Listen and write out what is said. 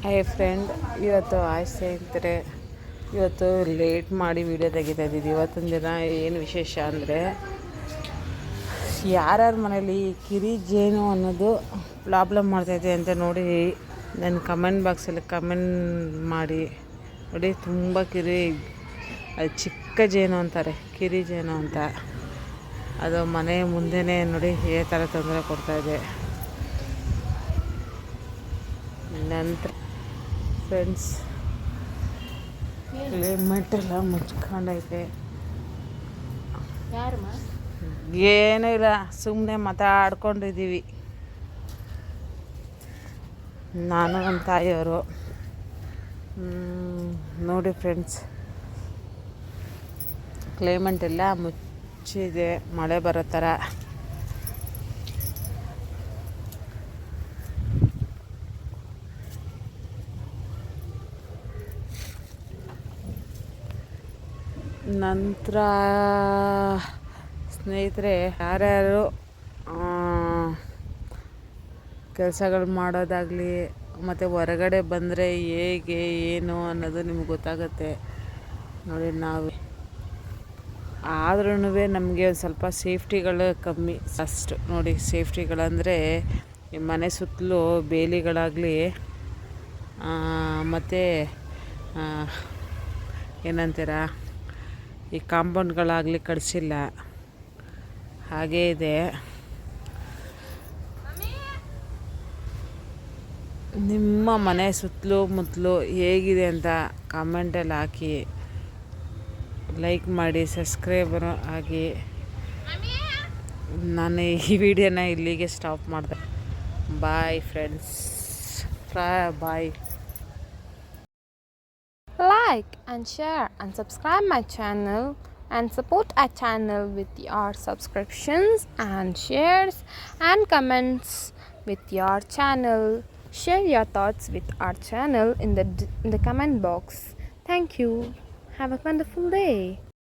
ಹೇ friend, ಇವತ್ತು ಸ್ನೇಹಿತರೆ, ಇವತ್ತು ಲೇಟ್ ಮಾಡಿ ವಿಡಿಯೋ ತೆಗಿತಾ ಇದ್ದೀವಿ. ಇವತ್ತಿನ ದಿನ ಏನು ವಿಶೇಷ ಅಂದರೆ, ಯಾರ್ಯಾರ ಮನೇಲಿ ಕಿರಿ ಜೇನು ಅನ್ನೋದು ಪ್ರಾಬ್ಲಮ್ ಮಾಡ್ತೈತೆ ಅಂತ ನೋಡಿ ನನ್ನ ಕಮೆಂಟ್ ಬಾಕ್ಸಲ್ಲಿ ಕಮೆಂಟ್ ಮಾಡಿ. ನೋಡಿ, ತುಂಬ ಕಿರಿ, ಅದು ಚಿಕ್ಕ ಜೇನು ಅಂತಾರೆ, ಕಿರಿ ಜೇನು ಅಂತ. ಅದು ಮನೆ ಮುಂದೆನೇ ನೋಡಿ ಈ ಥರ ತೊಂದರೆ ಕೊಡ್ತಾಯಿದೆ. ನಂತರ ಫ್ರೆಂಡ್ಸ್, ಕ್ಲೈಮೇಟೆಲ್ಲ ಮುಚ್ಕೊಂಡೈತೆ. ಏನೂ ಇಲ್ಲ, ಸುಮ್ಮನೆ ಮಾತಾಡ್ಕೊಂಡಿದ್ದೀವಿ ನಾನು ನಮ್ಮ ತಾಯಿಯವರು. ನೋಡಿ ಫ್ರೆಂಡ್ಸ್, ಕ್ಲೈಮೇಟೆಲ್ಲ ಮುಚ್ಚಿದೆ, ಮಳೆ ಬರೋ ಥರ. ನಂತರ ಸ್ನೇಹಿತರೆ, ಯಾರ್ಯಾರು ಕೆಲಸಗಳು ಮಾಡೋದಾಗಲಿ ಮತ್ತು ಹೊರಗಡೆ ಬಂದರೆ ಹೇಗೆ ಏನು ಅನ್ನೋದು ನಿಮ್ಗೆ ಗೊತ್ತಾಗುತ್ತೆ ನೋಡಿ. ನಾವು ಆದ್ರೂ ನಮಗೆ ಒಂದು ಸ್ವಲ್ಪ ಸೇಫ್ಟಿಗಳು ಕಮ್ಮಿ ಅಷ್ಟು ನೋಡಿ. ಸೇಫ್ಟಿಗಳಂದರೆ ಈ ಮನೆ ಸುತ್ತಲೂ ಬೇಲಿಗಳಾಗಲಿ ಮತ್ತು ಏನಂತೀರ, ಈ ಕಾಂಪೌಂಡ್ಗಳಾಗಲಿ ಕಟ್ಸಿಲ್ಲ, ಹಾಗೇ ಇದೆ. ನಿಮ್ಮ ಮನೆ ಸುತ್ತಲೂ ಮುತ್ತಲು ಹೇಗಿದೆ ಅಂತ ಕಾಮೆಂಟಲ್ಲಿ ಹಾಕಿ, ಲೈಕ್ ಮಾಡಿ, ಸಬ್ಸ್ಕ್ರೈಬರ್ ಆಗಿ. ನಾನು ಈ ವಿಡಿಯೋನ ಇಲ್ಲಿಗೆ ಸ್ಟಾಪ್ ಮಾಡಿದೆ. Bye friends, bye. Like and share and subscribe my channel and support our channel with your subscriptions and shares and comments with your channel. Share your thoughts with our channel in the comment box. Thank you. Have a wonderful day.